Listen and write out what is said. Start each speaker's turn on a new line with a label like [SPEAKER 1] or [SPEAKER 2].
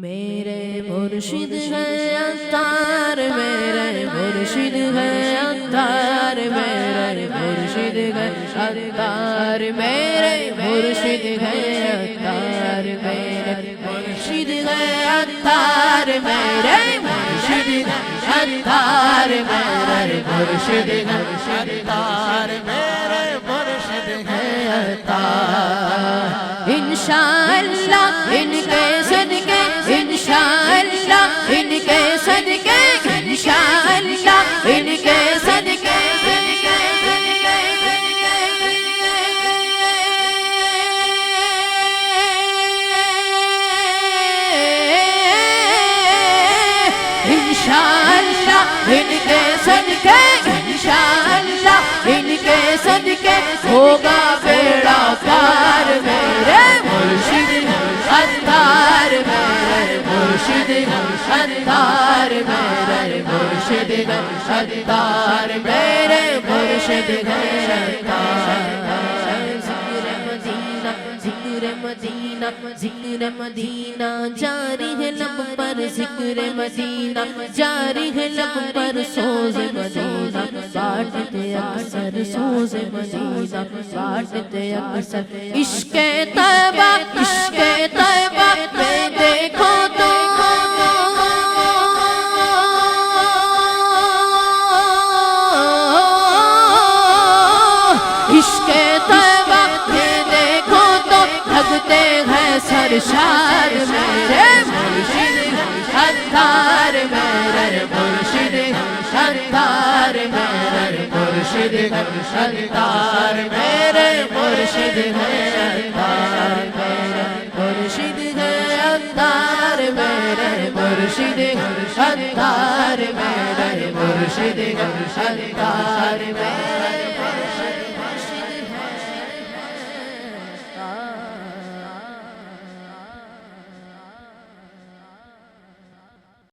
[SPEAKER 1] میرے مرشد ہے عطار، میرے مرشد ہے عطار، میرے مرشد ہے عطار، میرے مرشد ہے عطار، میرے مرشد ہے عطار، میرے مرشد ہے عطار، میرے مرشد ہے عطار، میرے مرشد ہے عطار۔ انشاءاللہ ان کے صدقے، انشاءاللہ ان کے صدقے، انشاءاللہ ان کے صدقے، انشاءاللہ ان کے صدقے، انشاءاللہ ان کے صدقے ہوگا بیڑا پار۔ میرے مرشد عطار، میرے مرشد عطار، میرے مرشد عطار، میرے مرشد عطار۔ ذکر مدینہ، ذکر مدینہ جاری ہے لب پر، ذکر مدینہ جاری ہے لب پر، سوز مدینہ بانٹتے اکثر، سوز مدینہ بانٹتے اکثر۔ عشق طیبہ، عشق طیبہ میں دیکھو تو عشق طیبہ میں دیکھو تو لگتے ہیں سرشار۔ میرے مرشد عطار، میرے مرشد عطار، میرے مرشد عطار، میرے مرشد عطار، میرے مرشد عطار، میرے مرشد عطار، میرے مرشد عطار، میرے